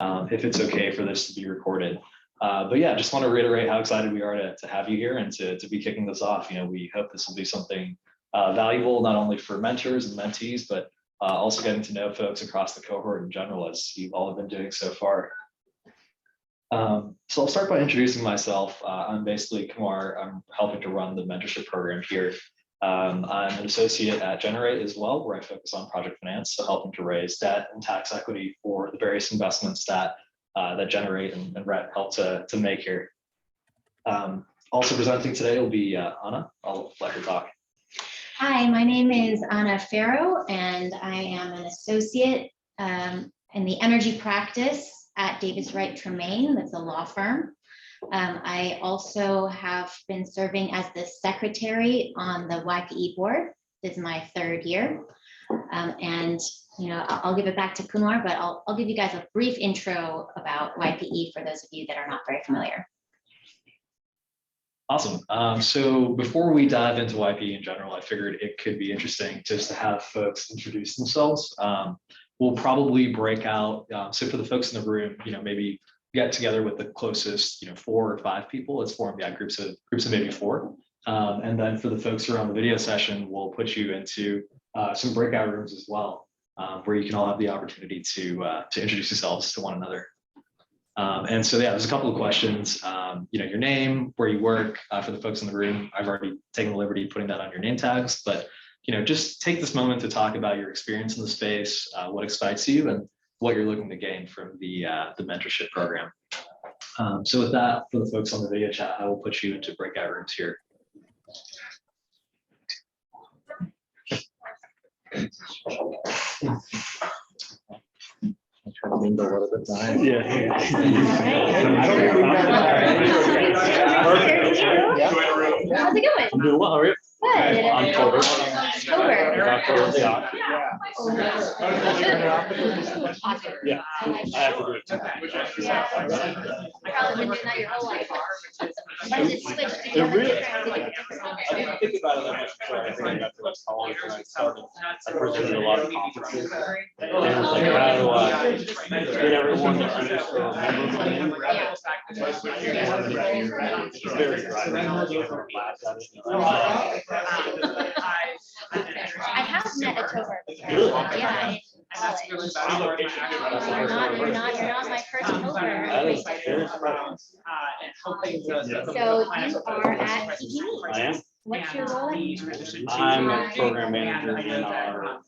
if it's okay for this to be recorded. But yeah, just want to reiterate how excited we are to have you here and to be kicking this off. We hope this will be something valuable, not only for mentors and mentees, but also getting to know folks across the cohort in general, as you've all been doing so far. So I'll start by introducing myself. I'm basically Kumar. I'm helping to run the mentorship program here. I'm an associate at Generate as well, where I focus on project finance, so helping to raise debt and tax equity for the various investments that Generate and Rhett help to make here. Also presenting today will be Anna. I'll let her talk. Hi, my name is Anna Farrow, and I am an associate in the energy practice at Davis Wright Tremaine. That's a law firm. I also have been serving as the secretary on the YPE board. This is my 3rd year. And I'll give it back to Kumar, but I'll give you guys a brief intro about YPE for those of you that are not very familiar. Awesome. So before we dive into YPE in general, I figured it could be interesting just to have folks introduce themselves. We'll probably break out. So for the folks in the room, maybe get together with the closest, 4 or 5 people. Let's form groups of maybe 4. And then for the folks who are on the video session, we'll put you into some breakout rooms as well, where you can all have the opportunity to introduce yourselves to one another. And so yeah, there's a couple of questions. Your name, where you work. For the folks in the room, I've already taken the liberty of putting that on your name tags, but just take this moment to talk about your experience in the space, what excites you, and what you're looking to gain from the mentorship program. So with that, for the folks on the video chat, I will put you into breakout rooms here. Leaned a little bit behind. Yeah. How's it going? I'm doing well. How are you? Good. October. Yeah. I have to do it too. Probably been doing that your whole life. Why does it switch? It really, I didn't think about it that much before I think I got to college when I started. I presented a lot of conferences. And it was like, how do I get everyone to understand, remember my name? It's very dry. I have met October. Really? Yeah. You're not my first October. That is very surprising. So you are at PPE. I am. What's your role? I'm a program manager in our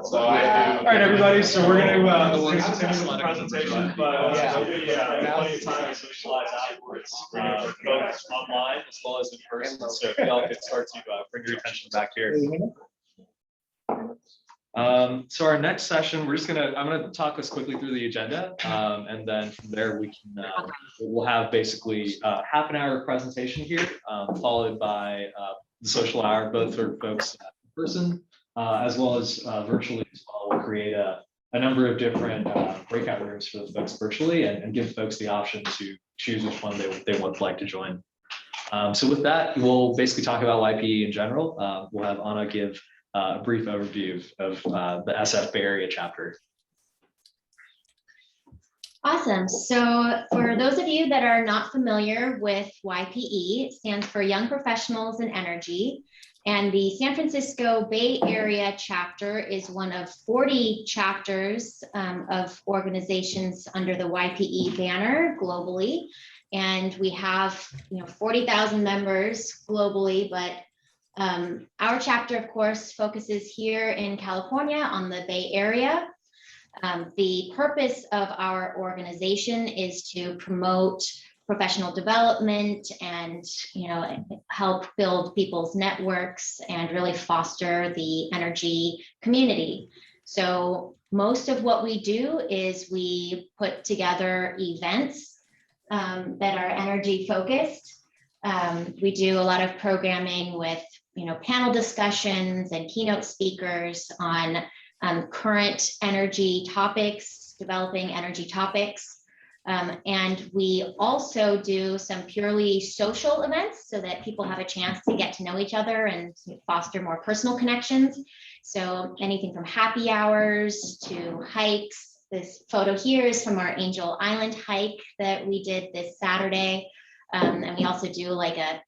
So all right, everybody. So we're going to continue the presentation, but there'll be plenty of time to socialize afterwards, both online as well as in person. So if y'all could start to bring your attention back here. So our next session, I'm gonna talk us quickly through the agenda, and then from there we'll have basically half an hour presentation here, followed by the social hour, both for folks in person as well as virtually as well. We'll create a number of different breakout rooms for the folks virtually, and give folks the option to choose which one they would like to join. So with that, we'll basically talk about YPE in general. We'll have Anna give a brief overview of the SF Bay Area chapter. Awesome. So for those of you that are not familiar with YPE, it stands for Young Professionals in Energy. And the San Francisco Bay Area chapter is one of 40 chapters of organizations under the YPE banner globally. And we have 40,000 members globally, but our chapter, of course, focuses here in California on the Bay Area. The purpose of our organization is to promote professional development and help build people's networks and really foster the energy community. So most of what we do is we put together events that are energy focused. We do a lot of programming with panel discussions and keynote speakers on current energy topics, developing energy topics. And we also do some purely social events so that people have a chance to get to know each other and foster more personal connections. So anything from happy hours to hikes. This photo here is from our Angel Island hike that we did this Saturday. And we also do like a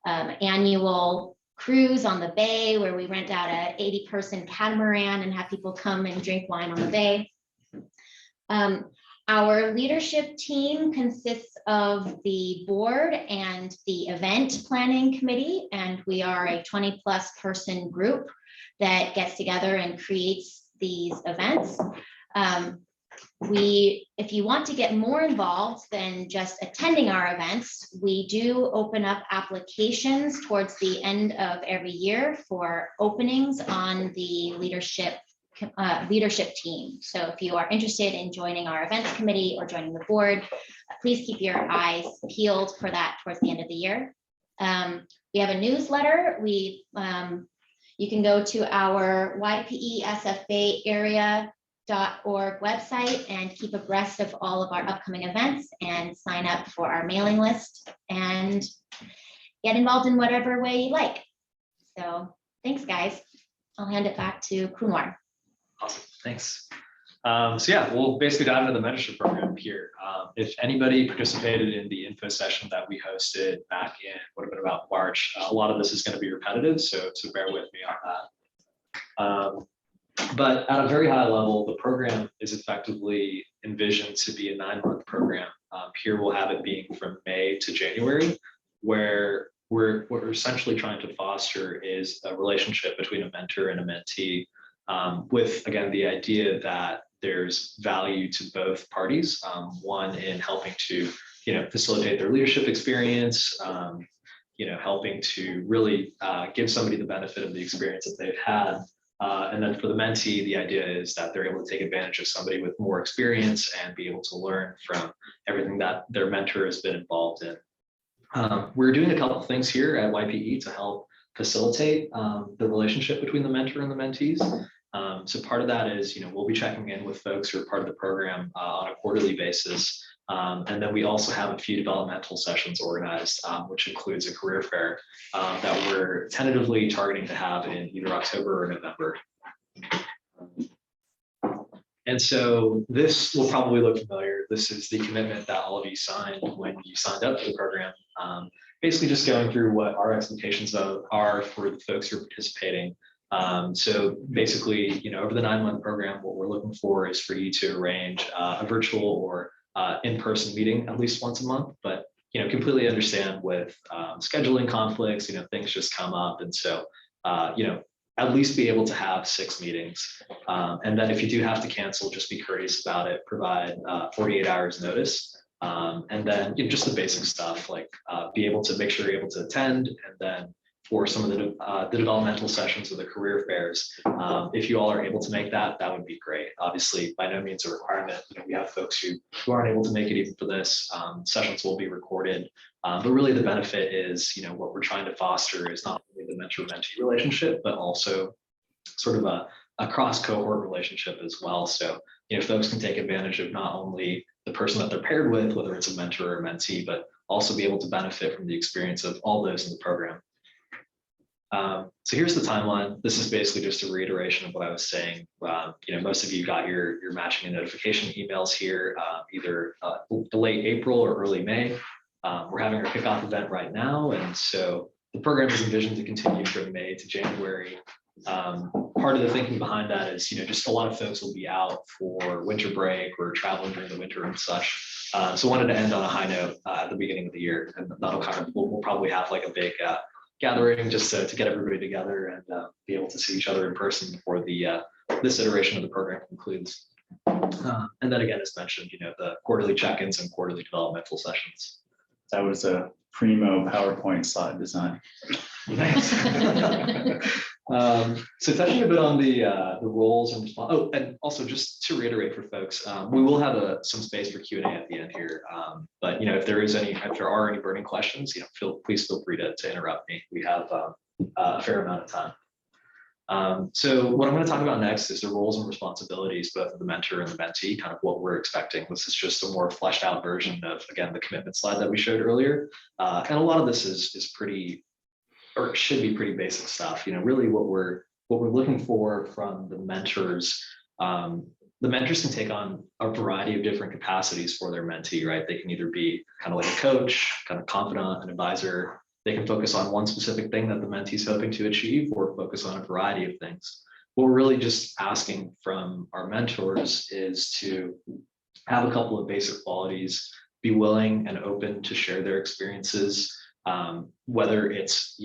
annual cruise on the bay where we rent out a 80-person catamaran and have people come and drink wine on the bay. Our leadership team consists of the board and the event planning committee, and we are a 20+ person group that gets together and creates these events. If you want to get more involved than just attending our events, we do open up applications towards the end of every year for openings on the leadership team. So if you are interested in joining our events committee or joining the board, please keep your eyes peeled for that towards the end of the year. We have a newsletter. You can go to our YPESFBayArea.org website and keep abreast of all of our upcoming events and sign up for our mailing list and get involved in whatever way you like. So thanks, guys. I'll hand it back to Kumar. Awesome, thanks. So yeah, we'll basically dive into the mentorship program here. If anybody participated in the info session that we hosted back in what have been about March, a lot of this is going to be repetitive, so bear with me on that. But at a very high level, the program is effectively envisioned to be a 9-month program. Here we'll have it being from May to January, where what we're essentially trying to foster is a relationship between a mentor and a mentee, with, again, the idea that there's value to both parties. One in helping to, facilitate their leadership experience, helping to really give somebody the benefit of the experience that they've had. And then for the mentee, the idea is that they're able to take advantage of somebody with more experience and be able to learn from everything that their mentor has been involved in. We're doing a couple of things here at YPE to help facilitate the relationship between the mentor and the mentees. So part of that is, we'll be checking in with folks who are part of the program on a quarterly basis. And then we also have a few developmental sessions organized, which includes a career fair that we're tentatively targeting to have in either October or November. And so this will probably look familiar. This is the commitment that all of you signed when you signed up for the program. Basically just going through what our expectations are for the folks who are participating. So basically, over the 9-month program, what we're looking for is for you to arrange a virtual or in-person meeting at least once a month, but completely understand with scheduling conflicts, things just come up. And so, at least be able to have 6 meetings. And then if you do have to cancel, just be courteous about it, provide 48 hours notice. And then just the basic stuff like be able to make sure you're able to attend. And then for some of the developmental sessions or the career fairs, if you all are able to make that, that would be great. Obviously, by no means a requirement. We have folks who aren't able to make it even for this. Sessions will be recorded. But really the benefit is, what we're trying to foster is not only the mentor-mentee relationship, but also sort of a cross-cohort relationship as well. So, folks can take advantage of not only the person that they're paired with, whether it's a mentor or mentee, but also be able to benefit from the experience of all those in the program. So here's the timeline. This is basically just a reiteration of what I was saying. Most of you got your matching and notification emails here, either late April or early May. We're having our kickoff event right now. And so the program is envisioned to continue from May to January. Part of the thinking behind that is, just a lot of folks will be out for winter break or traveling during the winter and such. So wanted to end on a high note at the beginning of the year. And that'll we'll probably have like a big gathering just to get everybody together and be able to see each other in person before this iteration of the program concludes. And then again, as mentioned, the quarterly check-ins and quarterly developmental sessions. That was a primo PowerPoint slide design. Nice. So touching a bit on the roles and and also just to reiterate for folks, we will have some space for Q&A at the end here. But if there are any burning questions, please feel free to interrupt me. We have a fair amount of time. So what I'm going to talk about next is the roles and responsibilities, both of the mentor and the mentee, kind of what we're expecting. This is just a more fleshed out version of, again, the commitment slide that we showed earlier. And a lot of this is pretty, or it should be pretty basic stuff. Really what we're looking for from the mentors. The mentors can take on a variety of different capacities for their mentee, right? They can either be kind of like a coach, kind of confidant, an advisor. They can focus on one specific thing that the mentee is hoping to achieve, or focus on a variety of things. What we're really just asking from our mentors is to have a couple of basic qualities, be willing and open to share their experiences, whether it's,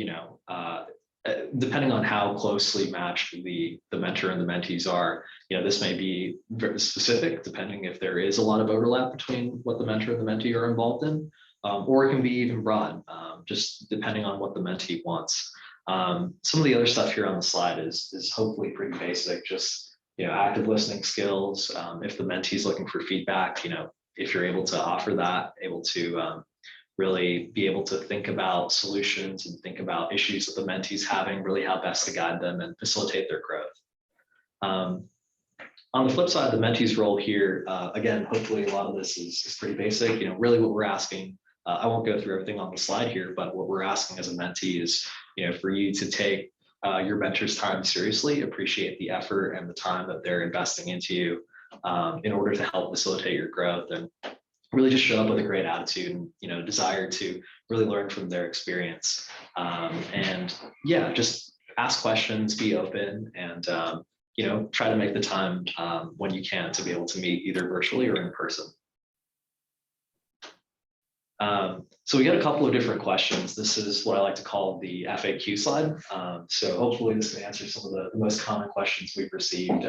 depending on how closely matched the mentor and the mentees are, this may be very specific, depending if there is a lot of overlap between what the mentor and the mentee are involved in, or it can be even broad, just depending on what the mentee wants. Some of the other stuff here on the slide is hopefully pretty basic, just, active listening skills. If the mentee is looking for feedback, if you're able to offer that, able to really be able to think about solutions and think about issues that the mentee's having, really how best to guide them and facilitate their growth. On the flip side, the mentee's role here, again, hopefully a lot of this is pretty basic. Really what we're asking, I won't go through everything on the slide here, but what we're asking as a mentee is, for you to take your mentor's time seriously, appreciate the effort and the time that they're investing into you in order to help facilitate your growth, and really just show up with a great attitude and desire to really learn from their experience. And yeah, just ask questions, be open, and try to make the time when you can to be able to meet either virtually or in person. So we got a couple of different questions. This is what I like to call the FAQ slide. So hopefully this can answer some of the most common questions we've received,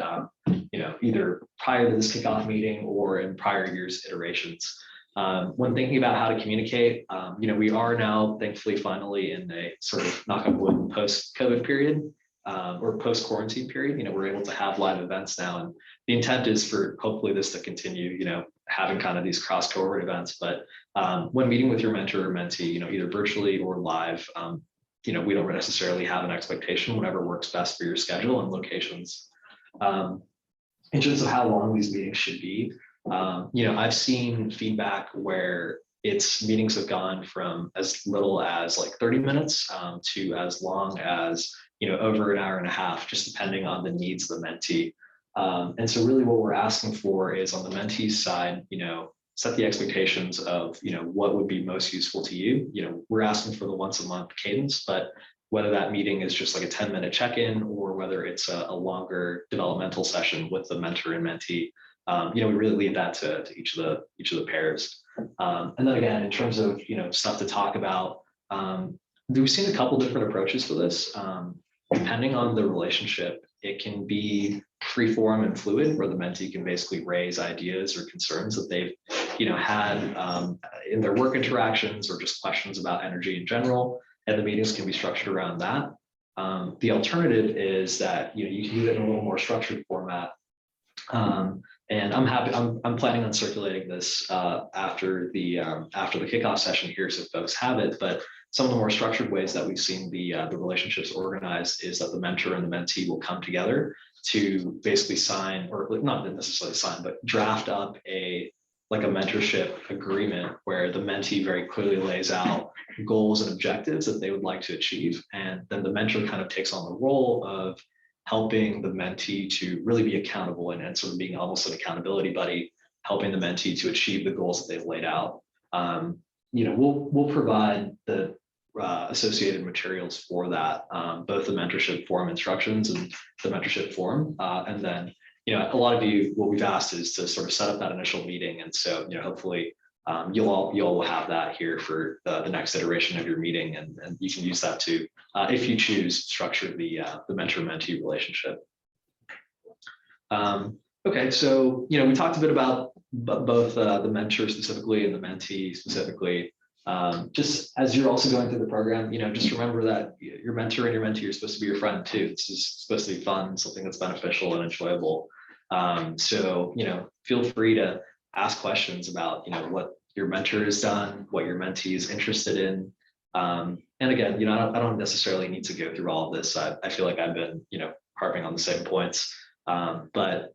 either prior to this kickoff meeting or in prior years' iterations. When thinking about how to communicate, we are now thankfully finally in a sort of, knock on wood, post-COVID period or post-quarantine period. We're able to have live events now, and the intent is for hopefully this to continue, having kind of these cross-cohort events. But when meeting with your mentor or mentee, either virtually or live, we don't necessarily have an expectation, whatever works best for your schedule and locations. In terms of how long these meetings should be, I've seen feedback where meetings have gone from as little as like 30 minutes to as long as, over an hour and a half, just depending on the needs of the mentee. And so really what we're asking for is, on the mentee's side, set the expectations of, what would be most useful to you. We're asking for the once a month cadence, but whether that meeting is just like a 10-minute check-in, or whether it's a longer developmental session with the mentor and mentee, we really leave that to each of the pairs. And then again, in terms of, stuff to talk about, we've seen a couple different approaches for this. depending on the relationship, it can be free form and fluid, where the mentee can basically raise ideas or concerns that they've had in their work interactions, or just questions about energy in general, and the meetings can be structured around that. The alternative is that you can do it in a little more structured format. And I'm planning on circulating this after the kickoff session here, so folks have it. But some of the more structured ways that we've seen the relationships organized is that the mentor and the mentee will come together to basically sign, or not necessarily sign, but draft up a mentorship agreement, where the mentee very clearly lays out goals and objectives that they would like to achieve, and then the mentor kind of takes on the role of helping the mentee to really be accountable, and sort of being almost an accountability buddy, helping the mentee to achieve the goals that they've laid out. We'll provide the associated materials for that, both the mentorship forum instructions and the mentorship forum, and then a lot of you, what we've asked is to sort of set up that initial meeting, and so hopefully you all will have that here for the next iteration of your meeting, and you can use that to, if you choose, structure the mentor-mentee relationship. Okay, so we talked a bit about both the mentor specifically and the mentee specifically. Just as you're also going through the program, just remember that your mentor and your mentee are supposed to be your friend too. This is supposed to be fun, something that's beneficial and enjoyable. So feel free to ask questions about what your mentor has done, what your mentee is interested in. And again, I don't necessarily need to go through all of this. I feel like I've been harping on the same points. But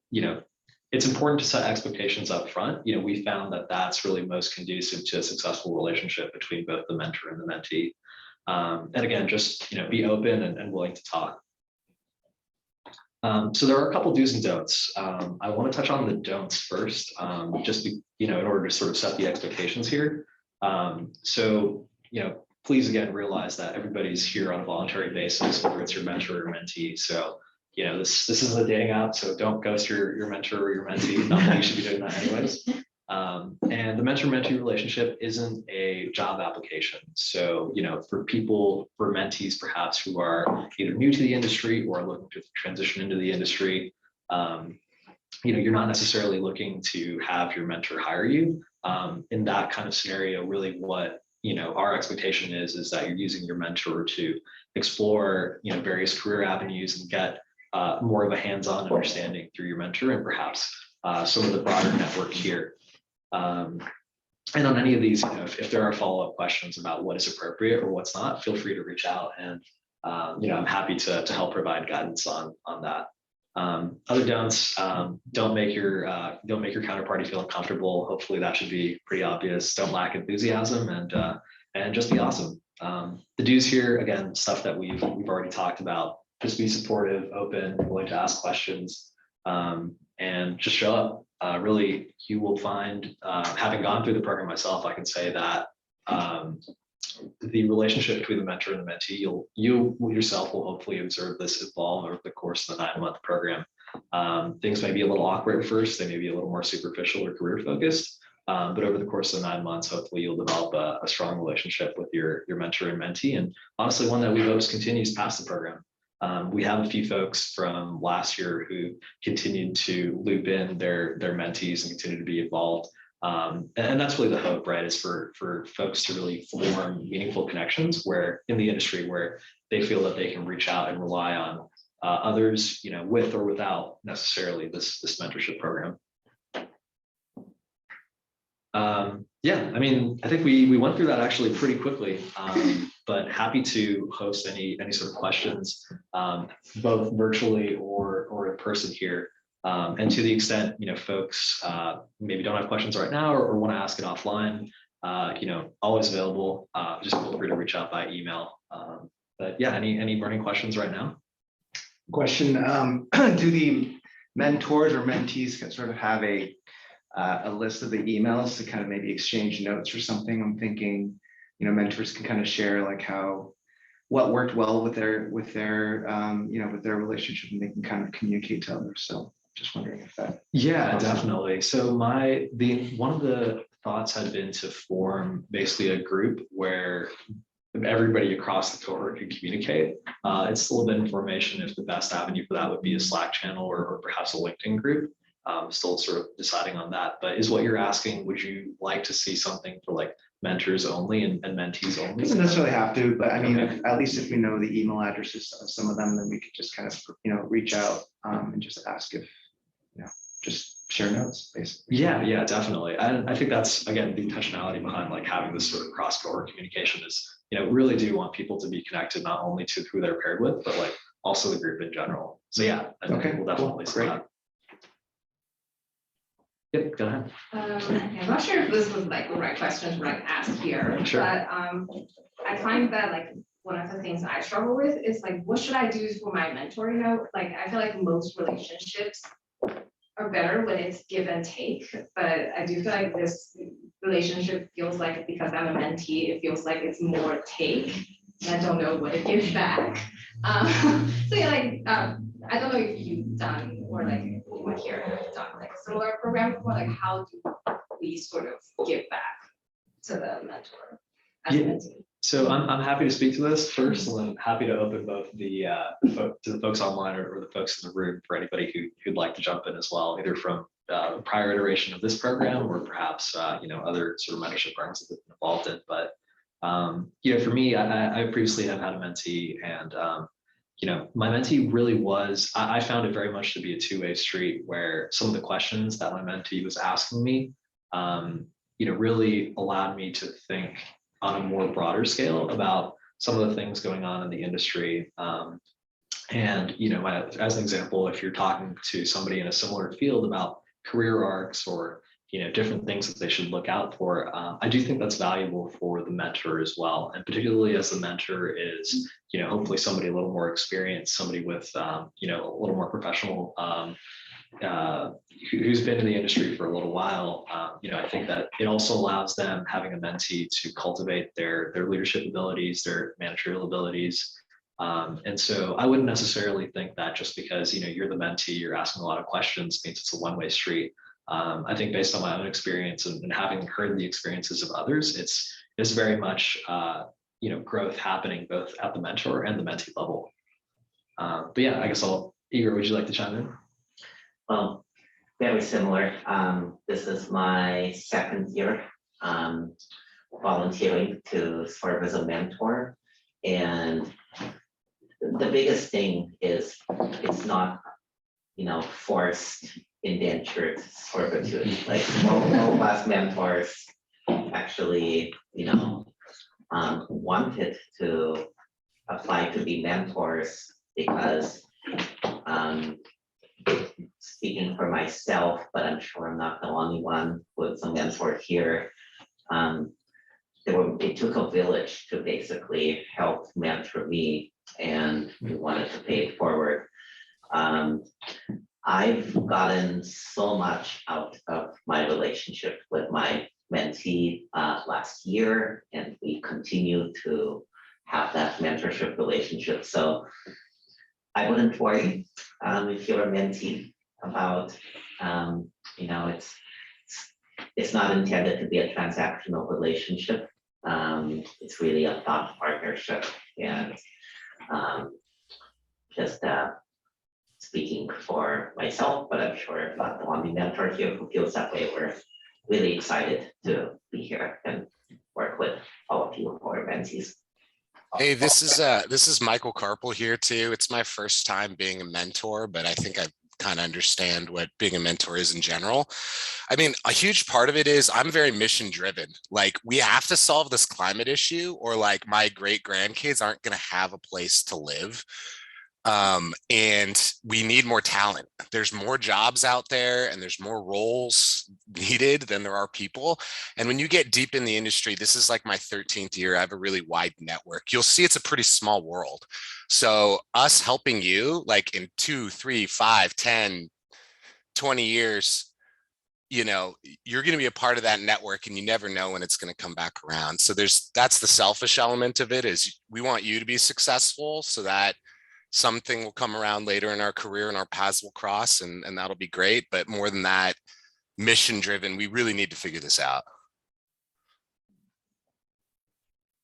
it's important to set expectations up front. We found that that's really most conducive to a successful relationship between both the mentor and the mentee. And again, just be open and willing to talk. So there are a couple do's and don'ts. I want to touch on the don'ts first, just in order to sort of set the expectations here. So please again realize that everybody's here on a voluntary basis, whether it's your mentor or mentee. So this isn't a dating app, so don't ghost your mentor or your mentee. Not that you should be doing that anyways. And the mentor-mentee relationship isn't a job application. So, for mentees perhaps who are either new to the industry or looking to transition into the industry, you're not necessarily looking to have your mentor hire you. In that kind of scenario, really what our expectation is that you're using your mentor to explore various career avenues and get more of a hands-on understanding through your mentor, and perhaps some of the broader network here. And on any of these, if there are follow-up questions about what is appropriate or what's not, feel free to reach out, and I'm happy to help provide guidance on that. Other don'ts: don't make your counterparty feel uncomfortable. Hopefully that should be pretty obvious. Don't lack enthusiasm, and just be awesome. The do's here, again, stuff that we've already talked about. Just be supportive, open, willing to ask questions, and just show up. Really, you will find, having gone through the program myself, I can say that the relationship between the mentor and the mentee, you yourself will hopefully observe this evolve over the course of the 9-month program. Things may be a little awkward at first, they may be a little more superficial or career focused, but over the course of the 9 months, hopefully you'll develop a strong relationship with your mentor and mentee, and honestly, one that we hope continues past the program. We have a few folks from last year who continued to loop in their mentees and continue to be involved. And that's really the hope, right? Is for folks to really form meaningful connections where in the industry where they feel that they can reach out and rely on others, with or without necessarily this mentorship program. Yeah, I mean, I think we went through that actually pretty quickly, but happy to host any sort of questions, both virtually or in person here. And to the extent, folks maybe don't have questions right now or want to ask it offline, always available. Just feel free to reach out by email. But yeah, any burning questions right now? Question, do the mentors or mentees can sort of have a list of the emails to kind of maybe exchange notes or something? I'm thinking, mentors can kind of share like what worked well with their relationship, and they can kind of communicate to others. So just wondering if that. Yeah, definitely. So one of the thoughts had been to form basically a group where everybody across the cohort can communicate. It's still a bit of information if the best avenue for that would be a Slack channel or perhaps a LinkedIn group. Still sort of deciding on that, but is what you're asking, would you like to see something for like mentors only and mentees only? Doesn't necessarily have to, but I mean, Okay. at least if we know the email addresses of some of them, then we could just kind of, reach out and just ask if, just share notes, basically. Yeah, definitely. And I think that's, again, the intentionality behind like having this sort of cross cohort communication is, really do want people to be connected not only to who they're paired with, but like also the group in general. So yeah, I think Okay, we'll definitely cool, see great. that. Yep, go ahead. I'm not sure if this was like the right question to like ask here, Sure. but I find that like one of the things I struggle with is like, what should I do for my mentoring note? Like, I feel like most relationships are better when it's give and take, but I do feel like this relationship feels like, because I'm a mentee, it feels like it's more take, and I don't know what to give back. So yeah, like, I don't know if you've done, or like anyone here have done like a similar program before, like how do we sort of give back to the mentor as a Yeah. mentee? So I'm happy to speak to this first, and I'm happy to open both to the folks online or the folks in the room for anybody who'd like to jump in as well, either from prior iteration of this program or perhaps other sort of mentorship programs that they've been involved in. But for me, I previously have had a mentee, and my mentee really was, I found it very much to be a two-way street, where some of the questions that my mentee was asking me, really allowed me to think on a more broader scale about some of the things going on in the industry. As an example, if you're talking to somebody in a similar field about career arcs or different things that they should look out for, I do think that's valuable for the mentor as well, and particularly as the mentor is hopefully somebody a little more experienced, somebody with a little more professional, who's been in the industry for a little while. I think that it also allows them, having a mentee, to cultivate their leadership abilities, their managerial abilities. And so I wouldn't necessarily think that just because you're the mentee, you're asking a lot of questions, means it's a one-way street. I think based on my own experience and having heard the experiences of others, it's very much growth happening both at the mentor and the mentee level. But yeah, I guess Igor, would you like to chime in? Well, very similar. This is my second year volunteering to serve as a mentor. And the biggest thing is it's not, forced indentured servitude. Like all of us mentors actually, wanted to apply to be mentors because speaking for myself, but I'm sure I'm not the only one with a mentor here. It took a village to basically help mentor me, and we wanted to pay it forward. I've gotten so much out of my relationship with my mentee last year, and we continue to have that mentorship relationship. So I wouldn't worry if you're a mentee about, it's not intended to be a transactional relationship. It's really a thought partnership, and just speaking for myself, but I'm sure I'm not the only mentor here who feels that way. We're really excited to be here and work with all of you who are mentees. Hey, this is Michael Carpel here too. It's my first time being a mentor, but I think I kind of understand what being a mentor is in general. I mean, a huge part of it is I'm very mission driven. Like, we have to solve this climate issue, or like my great grandkids aren't going to have a place to live. And we need more talent. There's more jobs out there, and there's more roles needed than there are people. And when you get deep in the industry, this is like my 13th year. I have a really wide network. You'll see it's a pretty small world. So us helping you, like in 2, 3, 5, 10, 20 years, you're going to be a part of that network, and you never know when it's going to come back around. So that's the selfish element of it, is we want you to be successful so that something will come around later in our career and our paths will cross, and that'll be great. But more than that, mission driven, we really need to figure this out.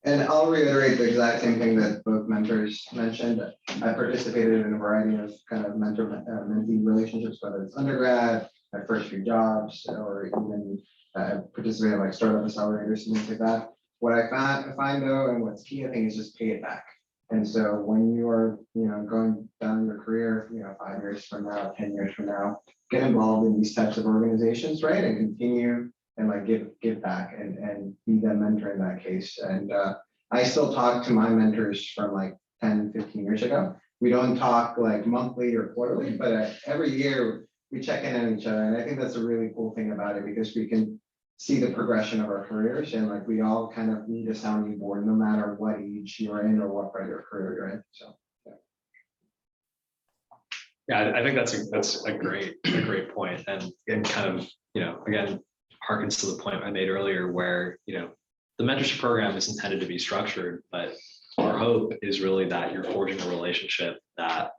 And I'll reiterate the exact same thing that both mentors mentioned. I participated in a variety of kind of mentor-mentee relationships, whether it's undergrad, my first few jobs, or even participated in like startup accelerators and things like that. What I find though, and what's key, I think, is just pay it back. And so when you are, going down your career, 5 years from now, 10 years from now, get involved in these types of organizations, right? And continue and like give back and be the mentor in that case. And I still talk to my mentors from like 10, 15 years ago. We don't talk like monthly or quarterly, but every year we check in on each other. And I think that's a really cool thing about it, because we can see the progression of our careers, and like we all kind of need a sounding board no matter what age you're in or what part of your career you're in. So yeah, I think that's a great point, and kind of, again, harkens to the point I made earlier where, the mentorship program is intended to be structured, but our hope is really that you're forging a relationship that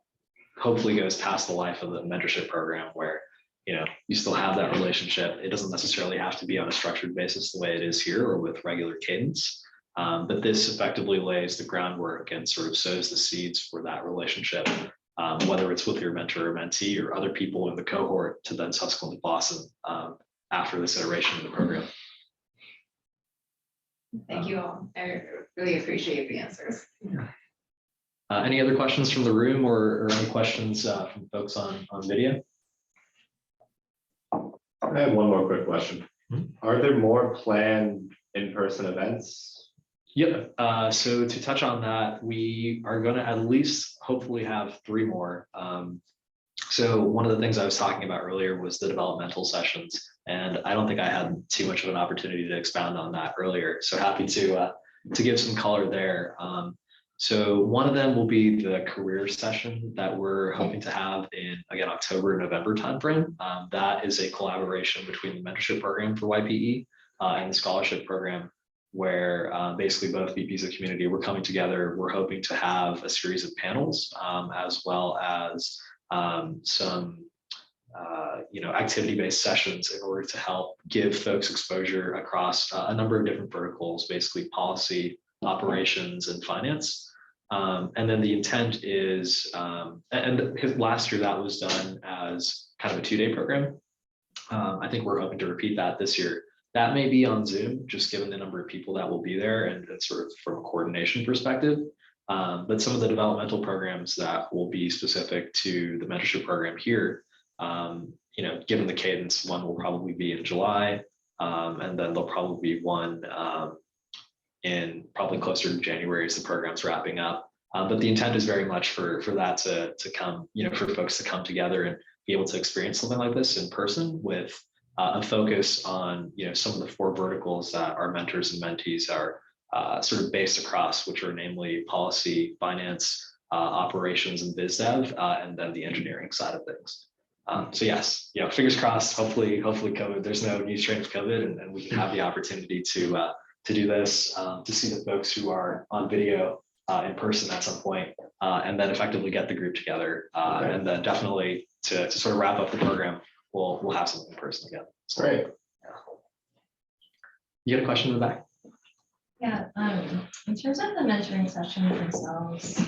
hopefully goes past the life of the mentorship program, where you still have that relationship. It doesn't necessarily have to be on a structured basis the way it is here or with regular cadence. But this effectively lays the groundwork and sort of sows the seeds for that relationship, whether it's with your mentor or mentee or other people in the cohort to then subsequently blossom after this iteration of the program. Thank you all. I really appreciate the answers. Any other questions from the room, or any questions from folks on video? I have one more quick question. Are there more planned in-person events? Yep. So to touch on that, we are going to at least hopefully have 3 more. So one of the things I was talking about earlier was the developmental sessions, and I don't think I had too much of an opportunity to expound on that earlier. So happy to give some color there. So one of them will be the career session that we're hoping to have in, again, October, November timeframe. That is a collaboration between the mentorship program for YPE and the scholarship program, where basically both VPs of community, we're coming together. We're hoping to have a series of panels, as well as some activity-based sessions in order to help give folks exposure across a number of different verticals, basically policy, operations, and finance. And then the intent is, and last year that was done as kind of a 2-day program. I think we're hoping to repeat that this year. That may be on Zoom, just given the number of people that will be there and sort of from a coordination perspective. But some of the developmental programs that will be specific to the mentorship program here, given the cadence, one will probably be in July, and then there'll probably be one in probably closer to January as the program's wrapping up. But the intent is very much for that to come, for folks to come together and be able to experience something like this in person with a focus on, some of the 4 verticals that our mentors and mentees are sort of based across, which are namely policy, finance, operations, and biz dev, and then the engineering side of things. So yes, fingers crossed. Hopefully COVID. There's no new strain of COVID, and we can have the opportunity to do this, to see the folks who are on video in person at some point, and then effectively get the group together, and then definitely to sort of wrap up the program, we'll have something in person again. That's great. You got a question in the back? Yeah, in terms of the mentoring sessions themselves,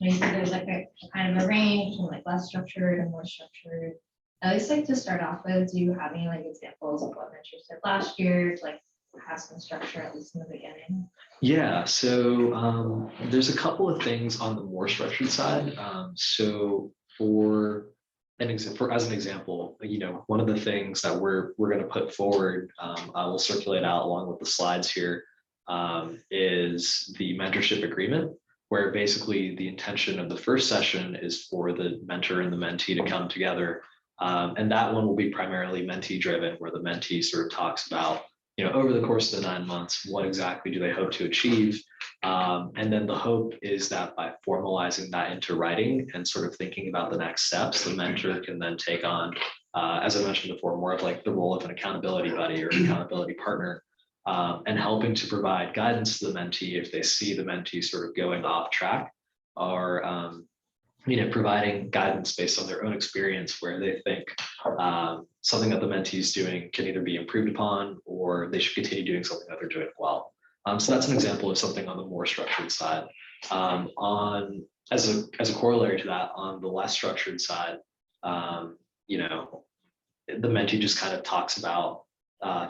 you said there's like a kind of a range from like less structured and more structured. At least like to start off with, do you have any like examples of what mentors did last year to like have some structure, at least in the beginning? Yeah, so there's a couple of things on the more structured side. So as an example, one of the things that we're going to put forward, I will circulate out along with the slides here, is the mentorship agreement, where basically the intention of the first session is for the mentor and the mentee to come together. And that one will be primarily mentee driven, where the mentee sort of talks about, over the course of the 9 months, what exactly do they hope to achieve? And then the hope is that by formalizing that into writing and sort of thinking about the next steps, the mentor can then take on, as I mentioned before, more of like the role of an accountability buddy or an accountability partner, and helping to provide guidance to the mentee if they see the mentee sort of going off track, or providing guidance based on their own experience where they think something that the mentee is doing can either be improved upon or they should continue doing something that they're doing well. So that's an example of something on the more structured side. As a corollary to that, on the less structured side, you know, the mentee just kind of talks about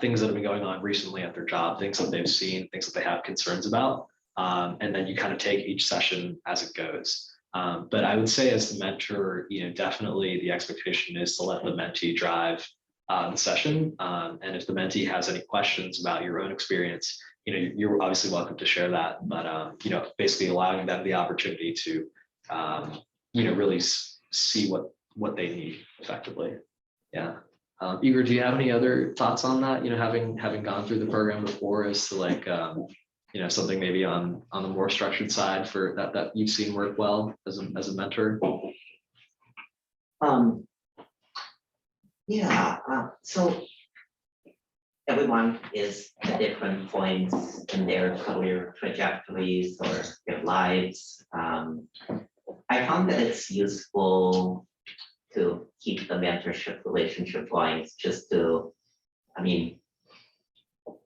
things that have been going on recently at their job, things that they've seen, things that they have concerns about. And then you kind of take each session as it goes. But I would say as the mentor, you know, definitely the expectation is to let the mentee drive the session. And if the mentee has any questions about your own experience, you know, you're obviously welcome to share that, but, you know, basically allowing them the opportunity to, you know, really see what they need effectively. Yeah. Igor, do you have any other thoughts on that? You know, having gone through the program before, as to like, you know, something maybe on the more structured side for that you've seen work well as a mentor? Yeah, so everyone is at different points in their career trajectories or their lives. I found that it's useful to keep the mentorship relationship going, just to, I mean,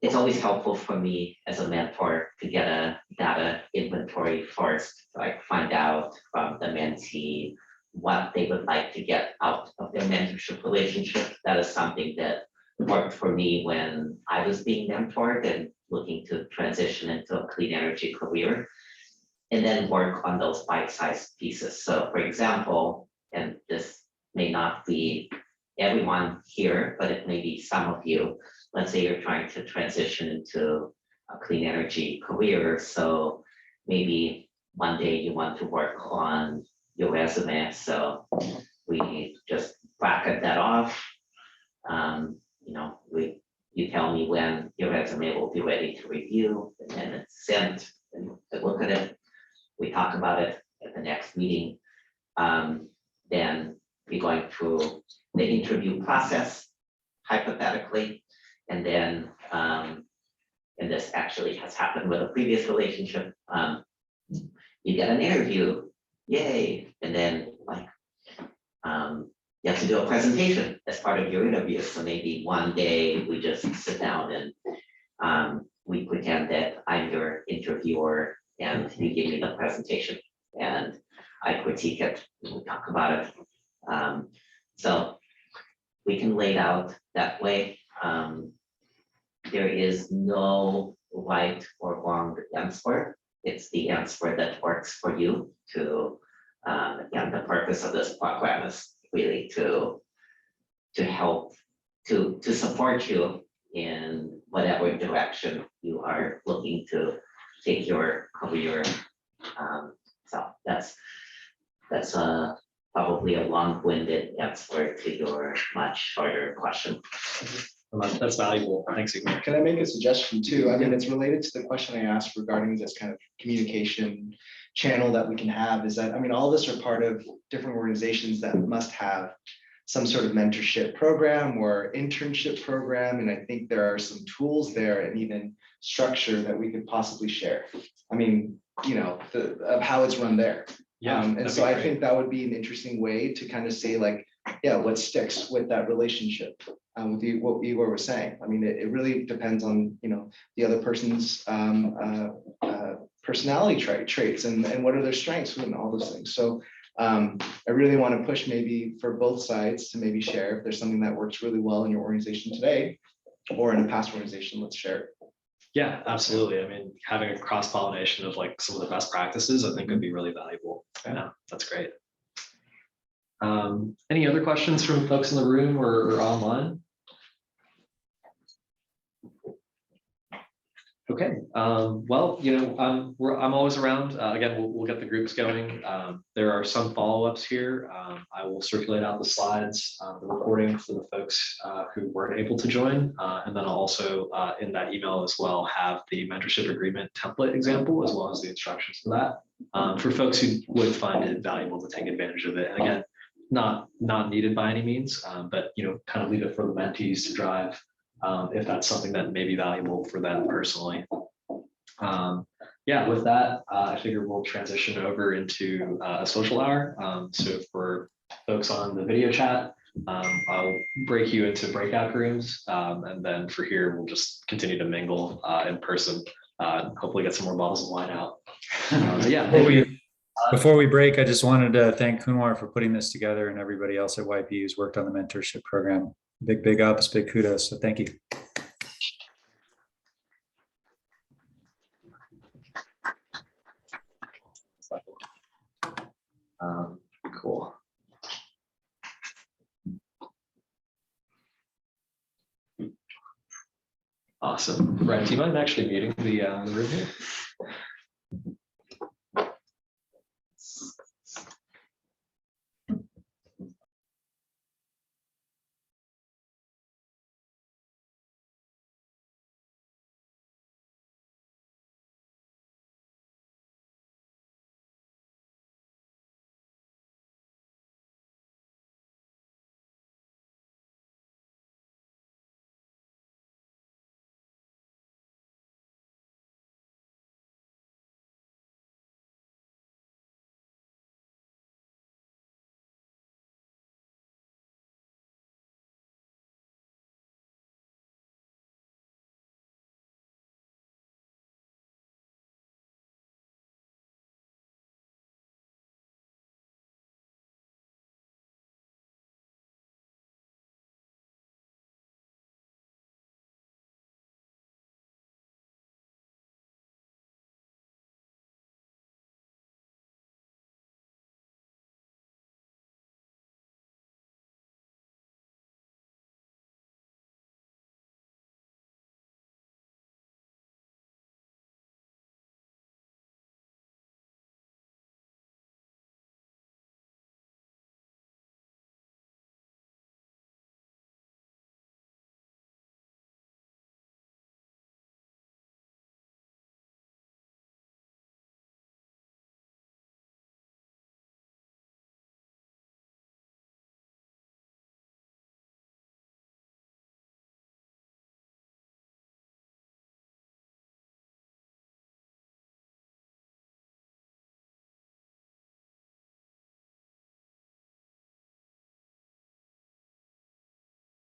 it's always helpful for me as a mentor to get a data inventory first, like find out from the mentee what they would like to get out of their mentorship relationship. That is something that worked for me when I was being mentored and looking to transition into a clean energy career, and then work on those bite-sized pieces. So for example, and this may not be everyone here, but it may be some of you. Let's say you're trying to transition into a clean energy career. So maybe one day you want to work on your resume. So we just bracket that off. You know, you tell me when your resume will be ready to review, and then it's sent, and we look at it. We talk about it at the next meeting. Then we're going through the interview process, hypothetically, and then, and this actually has happened with a previous relationship. You get an interview, yay, and then like, you have to do a presentation as part of your interview. So maybe one day we just sit down and we pretend that I'm your interviewer and you give me the presentation and I critique it, and we talk about it. So we can lay it out that way. There is no right or wrong answer. It's the answer that works for you to, again, the purpose of this program is really to help, to support you in whatever direction you are looking to take your career. So that's probably a long-winded answer to your much shorter question. That's valuable. Thanks, Igor. Can I make a suggestion too? I mean, it's related to the question I asked regarding this kind of communication channel that we can have, is that, I mean, all of us are part of different organizations that must have some sort of mentorship program or internship program. And I think there are some tools there and even structure that we could possibly share. I mean, you know, of how it's run there. Yeah. And so I think that would be an interesting way to kind of say like, yeah, what sticks with that relationship, with what Igor was saying. I mean, it really depends on, you know, the other person's personality traits and what are their strengths and all those things. So I really want to push maybe for both sides to maybe share if there's something that works really well in your organization today or in a past organization, let's share it. Yeah, absolutely. I mean, having a cross-pollination of like some of the best practices, I think would be really valuable. Yeah, that's great. Any other questions from folks in the room or online? Okay, well, you know, I'm always around. Again, we'll get the groups going. There are some follow-ups here. I will circulate out the slides, the recording for the folks who weren't able to join. And then I'll also, in that email as well, have the mentorship agreement template example, as well as the instructions for that. For folks who would find it valuable to take advantage of it. And again, not needed by any means, but, you know, kind of leave it for the mentees to drive if that's something that may be valuable for them personally. Yeah, with that, I figure we'll transition over into a social hour. So for folks on the video chat, I'll break you into breakout rooms. And then for here, we'll just continue to mingle in person. hopefully get some more bottles of wine out. But yeah. Before we break, I just wanted to thank Kunwar for putting this together and everybody else at YPE who's worked on the mentorship program. Big ups, big kudos. So thank you. Cool. Awesome. Brent, do you mind actually muting the room here?